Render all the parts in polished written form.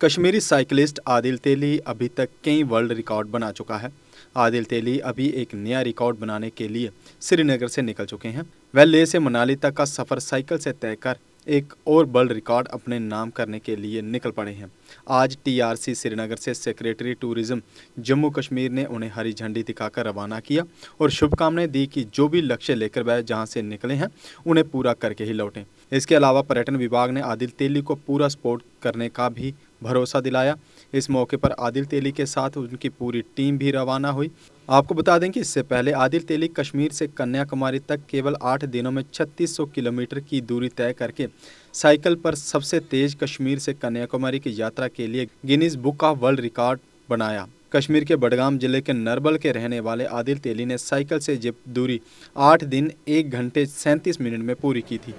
Kashmiri cyclist Adil तेली अभी तक कई वर्ल्ड रिकॉर्ड बना चुका है। आदिल तेली अभी एक नया रिकॉर्ड बनाने के लिए श्रीनगर से निकल चुके हैं। वह लेह से मनाली तक का सफ़र साइकिल से तय कर एक और वर्ल्ड रिकॉर्ड अपने नाम करने के लिए निकल पड़े हैं। आज टीआरसी श्रीनगर से सेक्रेटरी टूरिज्म जम्मू कश्मीर ने उन्हें हरी झंडी दिखाकर रवाना किया और शुभकामनाएं दी कि जो भी लक्ष्य लेकर वह जहां से निकले हैं उन्हें पूरा करके ही लौटें। इसके अलावा पर्यटन विभाग ने आदिल तेली को पूरा सपोर्ट करने का भी भरोसा दिलाया। इस मौके पर आदिल तेली के साथ उनकी पूरी टीम भी रवाना हुई। आपको बता दें कि इससे पहले आदिल तेली कश्मीर से कन्याकुमारी तक केवल 8 दिनों में 3600 किलोमीटर की दूरी तय करके साइकिल पर सबसे तेज कश्मीर से कन्याकुमारी की यात्रा के लिए Guinness book of world record बनाया। कश्मीर के बडगाम जिले के नरबल के रहने वाले आदिल तेली ने साइकिल से ये दूरी 8 दिन 1 घंटे 37 मिनट में पूरी की थी।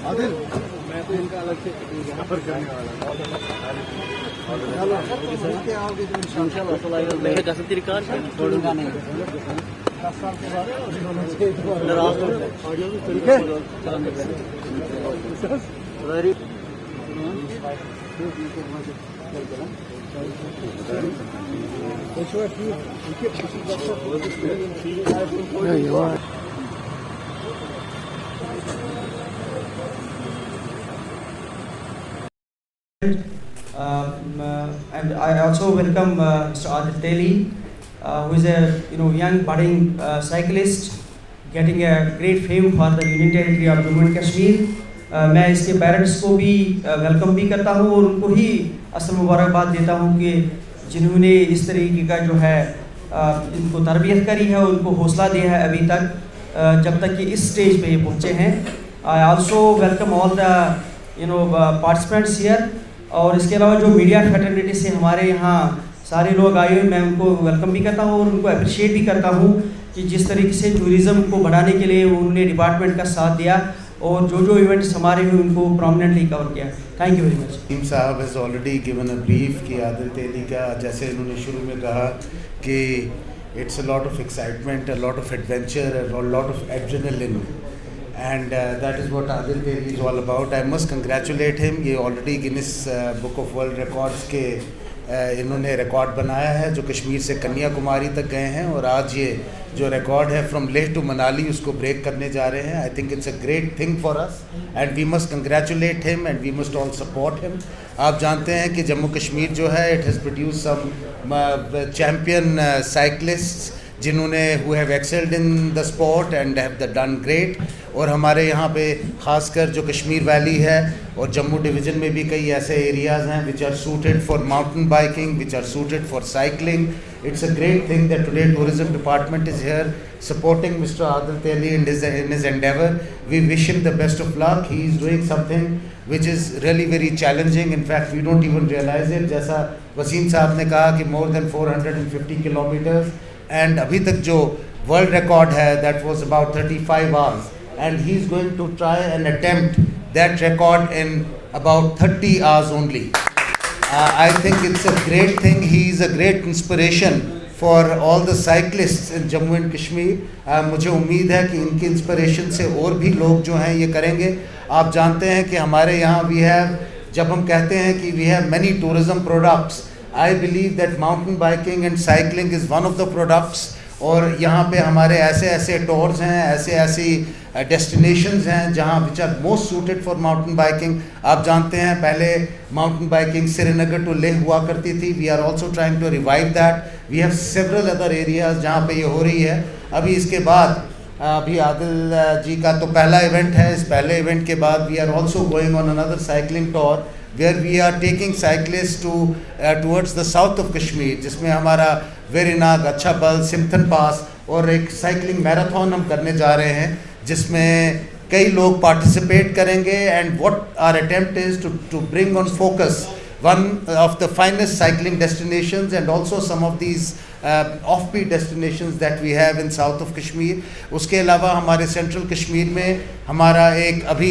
आदिल मैं तो इनका अलग से सफर करने वाला and I also welcome Mr. Adil Teli, who is a young budding cyclist, getting a great fame for the Union Territory of Jammu and Kashmir. मैं इसके पेरेंट्स को भी वेलकम भी करता हूँ और उनको ही असल मुबारकबाद देता हूँ कि जिन्होंने इस तरीके का जो है इनको तरबियत करी है, उनको हौसला दिया है अभी तक जब तक कि इस स्टेज पे ये पहुँचे हैं। I also welcome all the participants here. और इसके अलावा जो मीडिया फ्रेटर्निटी से हमारे यहाँ सारे लोग आए हुए, मैं उनको वेलकम भी करता हूँ और उनको अप्रिशिएट भी करता हूँ कि जिस तरीके से टूरिज़्म को बढ़ाने के लिए उन्होंने डिपार्टमेंट का साथ दिया और जो इवेंट्स हमारे हुए उनको प्रोमिनेंटली कवर किया। Thank you very much. Team साहब has already given a brief कि आदिल तेली का, जैसे इन्होंने शुरू में कहा कि it's a lot of excitement, a lot of adventure, a lot of adrenaline, and that is what Adil Teli is all about. I must congratulate him. ये already Guinness book of world records के इन्होंने record बनाया है जो कश्मीर से कन्याकुमारी तक गए हैं, और आज ये जो रिकॉर्ड है फ्रॉम लेह टू मनाली उसको ब्रेक करने जा रहे हैं। I think it's a great thing for us and we must congratulate him and we must all support him. आप जानते हैं कि जम्मू कश्मीर जो है it has produce some champion cyclists जिन्होंने who have excelled in the sport and have the done great. और हमारे यहाँ पे ख़ासकर जो कश्मीर वैली है और जम्मू डिवीज़न में भी कई ऐसे एरियाज़ हैं which are suited for mountain biking, which are suited for cycling. It's a great thing that today tourism department is here supporting Mr. Adil Teli in his endeavor. We wish him the best of luck. He is doing something which is really very challenging. In fact, we don't even realize it. जैसा वसीम साहब ने कहा कि more than 450 kilometers, and अभी तक जो world record है that was about 35 hours, and he is going to try and attempt that record in about 30 hours only. I think it's a great thing. He is a great inspiration for all the cyclists in Jammu and Kashmir. मुझे उम्मीद है कि इनकी inspiration से और भी लोग जो हैं ये करेंगे। आप जानते हैं कि हमारे यहाँ वी हैव, जब हम कहते हैं कि we have many tourism products, I believe that mountain biking and cycling is one of the products. और यहाँ पे हमारे ऐसे ऐसे टूर्स हैं, ऐसी डेस्टिनेशंस हैं जहाँ which are most suited for mountain biking. आप जानते हैं पहले mountain biking Srinagar to Leh हुआ करती थी। We are also trying to revive that. We have several other areas जहाँ पे ये हो रही है। अभी इसके बाद अभी आदिल जी का तो पहला इवेंट है. इस पहले इवेंट के बाद we are also going on another cycling tour where we are taking cyclist towards the south of Kashmir, जिसमें हमारा वेरीनाग, अच्छाबल, सिमथन पास और एक साइकिलिंग मैराथन हम करने जा रहे हैं, जिसमें कई लोग पार्टिसिपेट करेंगे. And what our attempt is to bring on focus one of the finest cycling destinations and also some of these offbeat destinations that we have in south of Kashmir. उसके अलावा हमारे सेंट्रल कश्मीर में हमारा एक अभी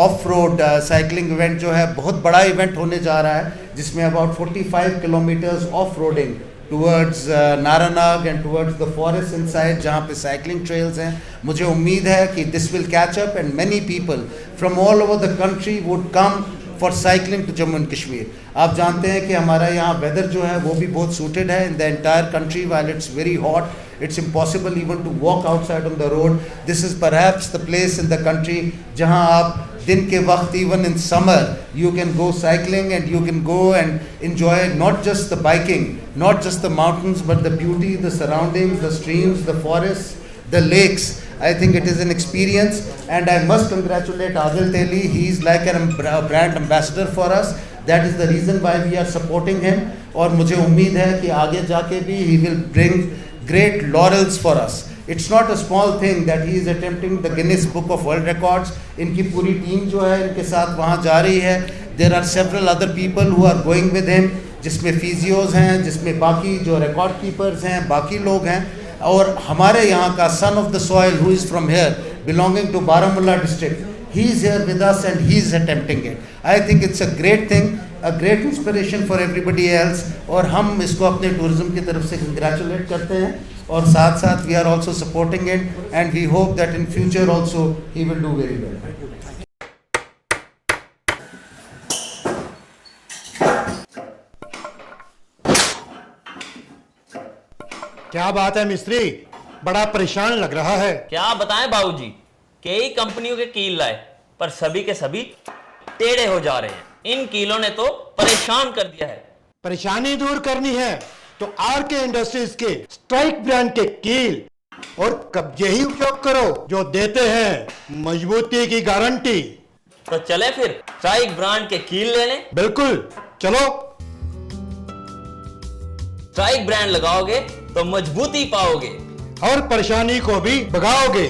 of road cycling event जो है बहुत बड़ा इवेंट होने जा रहा है, जिसमें about 45 kilometres of roading towards Naranag and towards the forest inside, जहाँ पे साइकिलिंग ट्रेल्स हैं. मुझे उम्मीद है कि this will catch up and many people from all over the country would come for cycling to Jammu and Kashmir. आप जानते हैं कि हमारा यहाँ वेदर जो है वो भी बहुत सूटेड है in the entire country. While it's very hot, it's impossible even to walk outside on the road. This is perhaps the place in the country जहाँ आप दिन के वक्त even in summer you can go cycling and you can go and enjoy not just the biking, not just the mountains, but the beauty, the surroundings, the streams, the forests, the lakes. I think it is an experience and I must congratulate Adil Teli. He is like a brand ambassador for us. That is the reason why we are supporting him. और मुझे उम्मीद है कि आगे जाके भी he will bring great laurels for us. It's not a small thing that he is attempting the Guinness Book of World Records. इनकी पूरी टीम जो है इनके साथ वहाँ जा रही है. There are several other people who are going with him, जिसमें फिजियोज हैं, जिसमें बाकी जो रिकॉर्ड कीपर्स हैं, बाकी लोग हैं. और हमारे यहाँ का son of the soil who is from here belonging to Baramulla district, he is here with us and he is attempting it. I think it's a great thing, a great inspiration for everybody else. और हम इसको अपने tourism की तरफ से congratulate करते हैं और साथ साथ we are also supporting it and we hope that in future also he will do very well. क्या बात है मिस्त्री, बड़ा परेशान लग रहा है. क्या बताएं बाबूजी, कई कंपनियों के कील लाए पर सभी के सभी टेढ़े हो जा रहे हैं. इन कीलों ने तो परेशान कर दिया है. परेशानी दूर करनी है तो आरके इंडस्ट्रीज के स्ट्राइक ब्रांड के कील और कब्जे ही उपयोग करो, जो देते हैं मजबूती की गारंटी. तो चले फिर स्ट्राइक ब्रांड के कील लेने. बिल्कुल, चलो. स्ट्राइक ब्रांड लगाओगे तो मजबूती पाओगे और परेशानी को भी भगाओगे.